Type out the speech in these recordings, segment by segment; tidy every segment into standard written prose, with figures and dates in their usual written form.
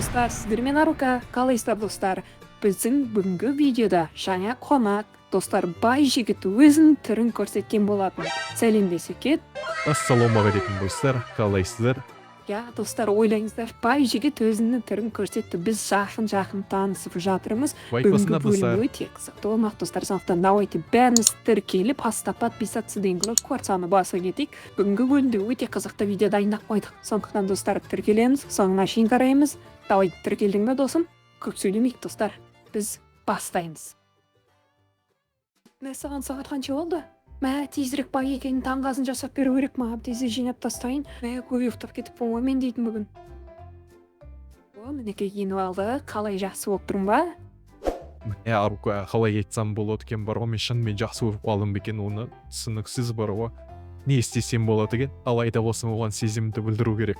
достар, сіздермен Арука, қалайсыздар достар? Біздің бүгінгі видеода жаңа қонақ, достар, бай жігіт өзінің түрін көрсеткен болатын. Сәлемдесе кет. Ассалаумағалейкум достар, қалайсыздар? Я, достар, ойлаңыздар, бай жігіт өзінің түрін көрсетті. Біз жақын танысып жатырмыз. Бүгінгі бөлім өте қызықты болмақ, достар. Сондықтан давайте бәріміз тіркеліп, астап подписаться деген кнопканы басып кетейік. Бүгінгі бөлімде өте қызықты видео дайындап қойдық. Сондықтан достар, тіркелеміз, соңына шейін қараймыз. Давай, тіркелдің бе досым? Көп сөйлемейік, достар. Біз бастаймыз. Саған сағат қанша болды? Мә, тезірек бай екенін таңғасын жасап беру керек, маған тезірек жинап тастайын. Мә, көп ұйықтап кетіп мен дейтін бүгін. Мінекей киініп алды, қалай жақсы болып тұрмын ба? Арука, қалай айтсам болады екен бар ғой, мен шынымен жақсы болып қалдым екен, оны түсініксіз бар ғой. Не істесем болады екен, алайда осыны оған сезімді білдіру керек.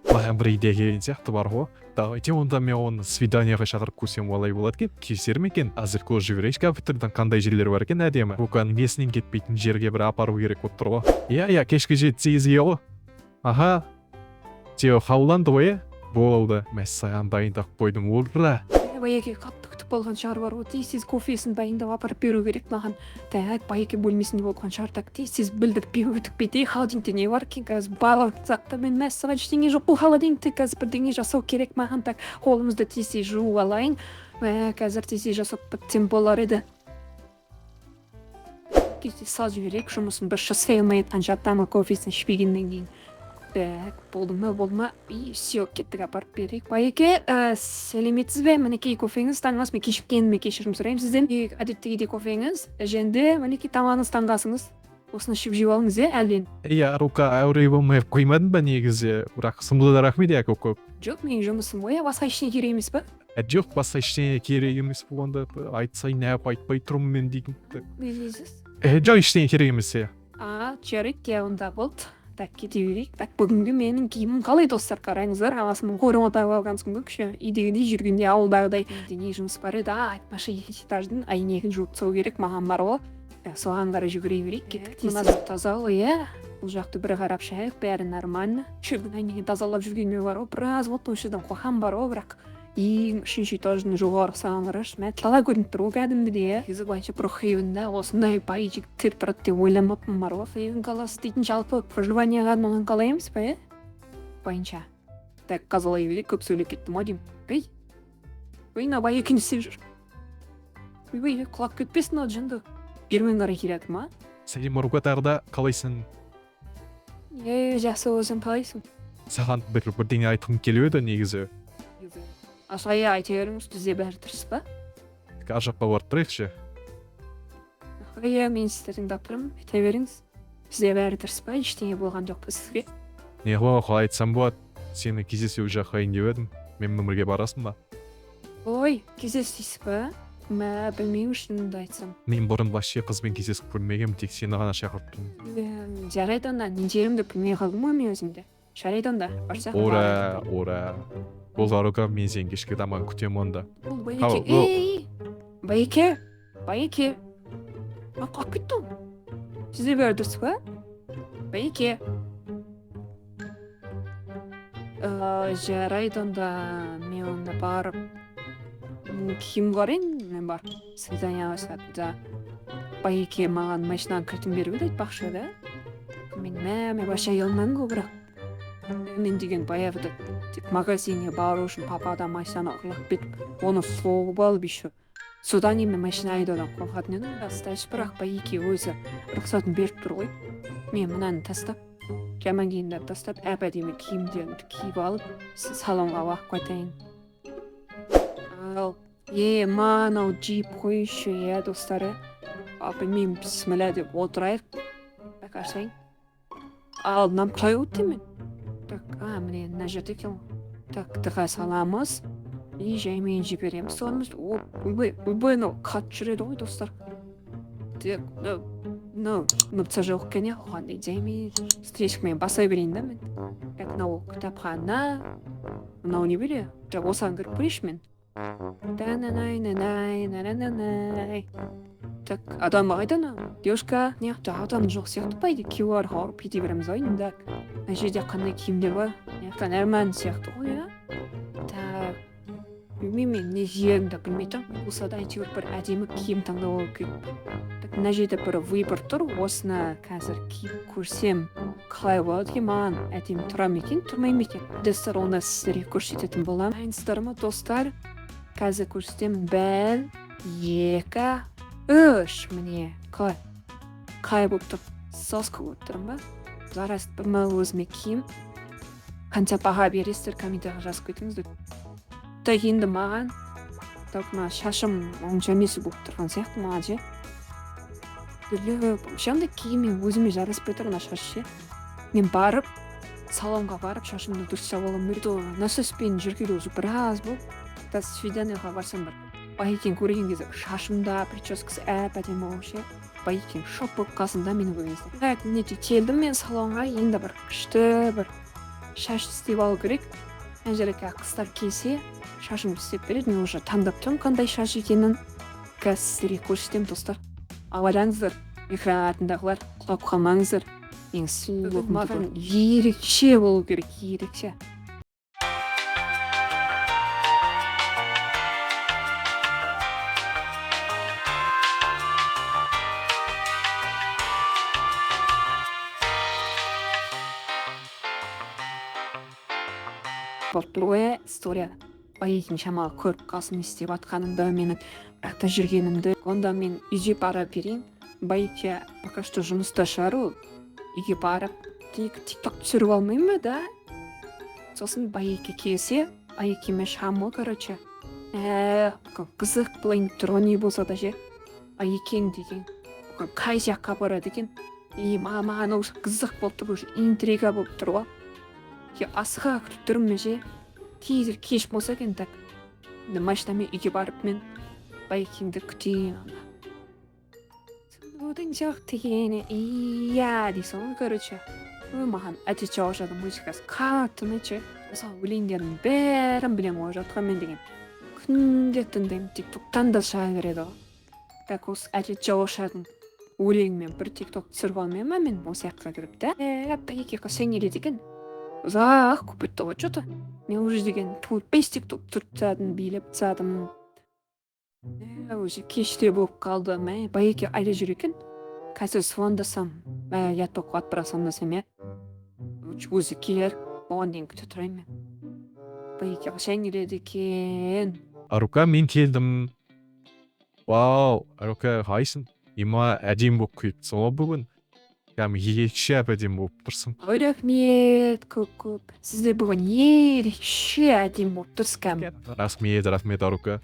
Маған бір идея келген сияқты бар ғой. Давайте онда мен оны свиданияға шақырып көрсем олай болады екен. Келісер ме екен? Әзір көз жіберейік, компьютерден қандай жерлер бар екен әдемі. Руканың есінен кетпейтін жерге бір апару керек болып тұр ғой. Иә, кешке жетсеңіз ие ғой. Аха. Тео қауланды ғой, болды. Мен саған дайындап қойдым, ура. Байеке қатты күтіп болған шығар бар ғой, тез кофесін дайындап апарып беру керек маған. Так, байеке бөлмесінде болған шығар, так тез білдіріп беру өтіп кетейік. Холодильникте не бар екен, қазір барлық затта мен мәссаған ештеңе жоқ. Бұл холодильникте қазір бірдеңе жасау керек маған, так қолымызды тез жуып алайын. Қазір тез жасап бітсем болар еді. Тез сал жіберейік, жұмысын бір жасай алмай жатқан жаттамы кофесін ішпегеннен кейін. Так, болды ма? И все, кеттік апарып берейік. Байеке, сәлеметсіз бе? Мінекей кофеңіз, танымас, мен кешіккеніме кешірім сұраймын сізден. Әдеттегідей кофеңіз, және мінекей тамағыңыз таңғасыңыз. Осыны ішіп жеп алыңыз, әлбен. Иә, Рука, әуре болмай қоймадың ба негізі? Бірақ сымды да рахмет, көп. Жоқ, менің жұмысым ғой, басқа ештеңе керек емес па? Жоқ, басқа ештеңе керек емес болғанда айтсайын айтпай тұрмын мен деймін. Не дейсіз? Жоқ, ештеңе керек емес. Жарайды, онда болды. Так, кете берейік. Так, бүгінгі менің киімім қалай, достар, қараңыздар. Ағасының қорыма тағып алған соң күші. Үйдегідей жүргенде ауылдағыдай. Не жұмыс бар еді, айтпашы екінші этаждың әйнегін жуып тастау керек, маған бар ғой. Соған қарай жүгіре берейік. Кеттік. Мына жақ таза ғой, бұл жақты бір қарап шайық, бәрі нормально. Шөлдің әйнегін тазалап жүргенме бар ғой, біраз болды, осыдан қоқан бар ғой, бірақ үшінші этаждың жоғары саған қараш, мә тала көрініп тұр ғой кәдімгідей. Кезі былайша бір хейвенда осындай бай жігіттер тұрады деп ойламаппын бар ғой. Хейвен қаласы дейтін жалпы проживанияға арналған қала емес па, байынша. Так, қазалай берейік, көп сөйлеп кеттім ау деймін. Мына бай екені істеп жүр. Құлап кетпесін ау жынды. Бермен қарай келеді ма? Сәлем, Рука, тағы да қалайсың? Жақсы өзің қалайсың? Саған бірдеңе айтқым келеді негізі. Ашайы айта беріңіз, бізде бәрі дұрыс па? Ар жаққа барып тұрайықшы. Мен сізді тыңдап тұрмын, айта беріңіз. Бізде бәрі дұрыс па? Ештеңе болған жоқ па сізге? Не қалай айтсам болады, сені кездесу жақайын деп едім. Мен өмірге барасың ба? Ой, кездесесіз ба? Мә, білмеймін шынымды айтсам. Мен бұрын вообще қызбен кездесіп көрмегенмін, тек сені ғана шақырттым. Жарайды онда, не жерімді білмей қалдым ғой мен өзімді. Жарайды онда, барсақ. Ора. Бұл Арука, мен сен кешке таман күтем онда. Байеке. Қалып кеттім. Сізде бәрі дұрыс па? Байеке. Жарайды онда, мен онда барып. Киім қарайын, мен бар. Свиданияға сатты. Байеке маған машинаға кілтін беріп еді айтпақшы, да? Мен баша елман ғой, бірақ. Мен деген баяғыда тек магазинге бару үшін пападан машинаны ұрлап кетіп, оны соғып алып еще. Содан мен машина айдаудан қорқатын едім, бірақ Байеке өзі рұқсатын беріп тұр ғой. Мен мынаны тастап, жаман киімдерді тастап, әп-әдемі киімдерімді киіп алып, салонға уақып қайтайын. Ал, мынау джип қойшы, достары. Білмеймін, бісміллә деп отырайық. Бәкарсайын. Ал, нам қалай өтті мен? Так, міне, мына жерде екен. Так, тыға саламыз. И жаймен жібереміз. Сонымыз, ойбай, қат жүреді ғой, достар. Так, нұпса жоқ кәне, қандай жаймен стрижкамен баса берейін да мен. Так, мынау кітапхана. Мынау не бере? Так, осыған кіріп көрейінші мен. Так, адам қайда? Девушка, адам жоқ сияқты байды QR қарып кете береміз ғой. Мына жерде қандай киімдер бар? Нормально сияқты ғой, Так, білмеймін не жиегімді білмей тұрмын болса да әйтеуір бір әдемі киім таңдап алу керек. Мына жерде бір выбор тұр, осыны қазір киіп көрсем қалай болады екен, маған әдемі тұра ма екен, тұрмай ма екен. Достар, оны сіздерге көрсететін боламын. Дайынсыздар ма достар? Қазір көрсетемін. 1, 2, 3. Міне қалай болып тұр? Соска болып тұрмын ба? Зараз бірмі өзіме киім. Қанша баға бересіздер, комментарийға жазып кетіңіздер. Так енді маған мына шашым онша емес болып тұрған сияқты маған ше. Шамда киіммен өзіме жараспай тұр мына шаш ше. Мен барып салонға барып шашымды дұрыс жасап аламын. Насоспен жүргелі уже біраз болып. Свиданиеға барсам бір байекең көрген кезде шашымда прическасы әп-әдемі болып ше. Байекең шоп болып қалсын да менің көрген кезде. Нете келдім мен салонға, енді бір күшті бір шаш істеп алу керек. Мына жерге қыздар келсе шашымды істеп береді. Мен уже таңдап тұрмын қандай шаш екенін. Қазір сіздерге көрсетемін достар. Алаңыздар, экран артындағылар, құлап қалмаңыздар. Ең сұлу маған ерекше болу керек, ерекше. Бұл история байекең шамалы көріп қалсын істеп атқанымды, менің бірақта жүргенімді. Онда мен үйге бара берейін. Байеке пока что жұмыста шығар ол. Үйге барып тикток түсіріп алмаймын да. Сосын байеке келсе, байекеме шамы, короче. Қызық былай тұр, не болса да же. Байекең деген қай жаққа барады екен. Маған осы қызық болып тұр, уже интрига болып тұр ғой. Асыға күтіп тұрмын же. Кейзір кеш болса екен так. Машинамен үйге барып мен байекеңді күтейін. Одан жоқ дегені, дейсің, короче. Маған әдет жауап жатыр музыкасы қатты ұнайды. Мысалы өлеңдердің бәрін білем ғой жатқан мен деген. Күнде тыңдаймын, тиктоктан да шыға береді ғой. Так осы әдет жауап жатыр өлеңмен бір тикток түсіріп алмаймын мен осы жаққа кіріп та. Байеке қашан келеді екен. Ұзақ көп өтті ғой что-то. Мен уже деген 5 тикток тұртсадым, билеп тсадым. Уже кеште болып қалды. Байеке айда жүр екен. Қазір звондасам, ятоқ атпырасам десем, өзі келер, оған дейін күте тұрайын мен. Байеке қашан келеді екен. Арука, мен келдім. Вау, Арука қайсың? Има әдем болып кетті ғой бүгін. Ерекше әдем болып тұрсың. Рахмет, көп. Сізде бүгін ерекше әдем болып тұрсың. Рахмет, Арука.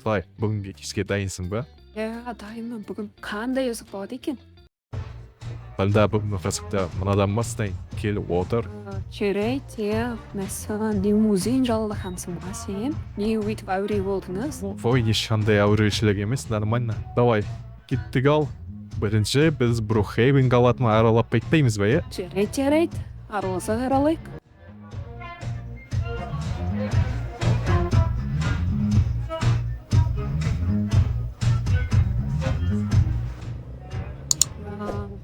Қалай, бүгінге кешке дайынсың ба? Дайынмын. Бүгін қандай қызық болады екен? Алда бүгінгі қызықта мынадан бастайын келіп отыр. Жарайды, мәсаған лимузин жалдағансың ба сен? Не өйтіп әуре болдыңыз? Ой, ешқандай әурешілік емес, нормально. Давай, кеттік ал. Бірінші біз Брукхейвен қалатын аралап қайтпаймыз ба, е? Жарайды. Араласа аралайық.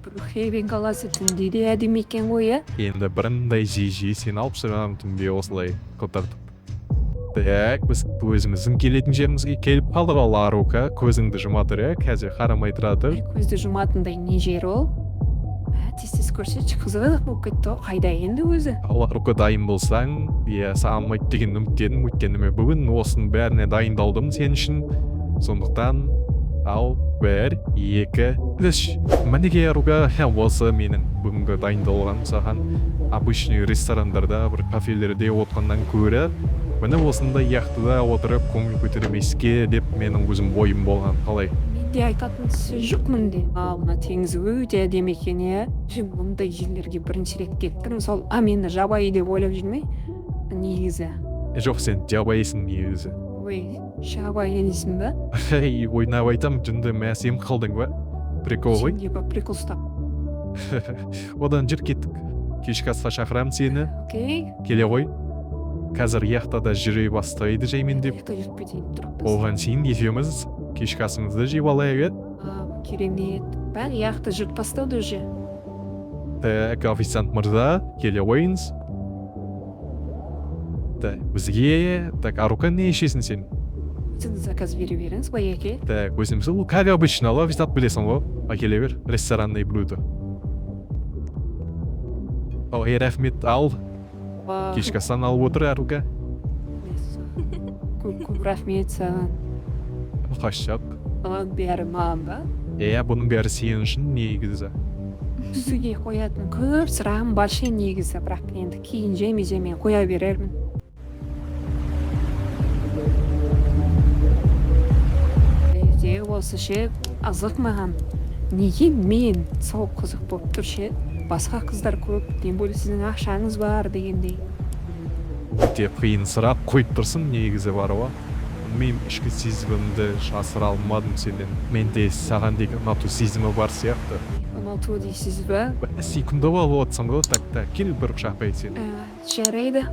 Брукхейвен қаласы түнде де әдемі екен ғой, е? Енді біріндай жиі сен алып шығамын түнде осылай қылтартып. Так, біз өзіміздің келетін жерімізге келіп қалдық ал Арука. Көзіңді жұма тұр, е? Қазір қарамай тұрады. Көзді жұматындай не жер ол? Тез көрсетші, қызық болып кетті. Қайда енді өзі? Ал Арука дайын болсаң, саған айт деген үміттедім, өйткені мен бүгін осының бәріне дайындалдым сен үшін. Сондықтан ал 1, 2, 3. Мінеге Арука, осы менің бүгінгі дайындалған саған обычный ресторандарда, бір кафелерде отырғаннан көрі. Міне осында яқтыда отырып көңіл көтермеске деп менің өзім ойым болған. Қалай? Менде айтатын сөз жоқ мінде. Мына теңіз өте әдемі екен, е? Мұндай жерлерге бірінші рет кеттім. Сол мені жабайы деп ойлап жүрмей, негізі. Жоқ, сен жабайысың негізі. Ой, жабайы дейсің ба? Ойнап айтам, жүнді мәсем қалдың ба? Прикол ғой? Сенде ба прикол ұстап. Одан жүр кеттік. Кешкі асқа шақырам сені. Окей. Келе ғой. Қазір яқтада жүре бастайды жаймен деп. Яқта жүріп кетейін тұрып. Оған шейін екеуміз кешкі асымызды жеп алайық, е? Керемет. Бәрі яқта жүріп бастады уже. Так, официант мырза, келе қойыңыз. Так, бізге, так, Арука не ішесің сен? Сіз заказ бере беріңіз, Байеке. Так, өзімізді, как обычно, ала, визат білесің ғой, әкеле бер, ресторанный блюдо. О, рахмет, ал, кешкі асан алып отыр, Арука. Көп рахмет саған. Қашақ. Бәрі маған ба? Бұның бәрі сен үшін негізі. Сізге қоятын көп сұрағым бар ше негізі, бірақ енді кейін жеме қоя берермін. Де осы ше азық маған. Неге мен сол қызық болып тұр ше? Басқа қыздар көп, тем более сіздің ақшаңыз бар дегендей. Өте қиын сұрақ қойып тұрсың негізі бар ғой. Мен ішкі сезімімді жасыра алмадым сенен. Менде саған деген ұнату сезімі бар сияқты. Ұнату дейсіз ба? Сүйкімді болып отырсың ғой, так, кел бір құшақ берейін сені. Жарайды.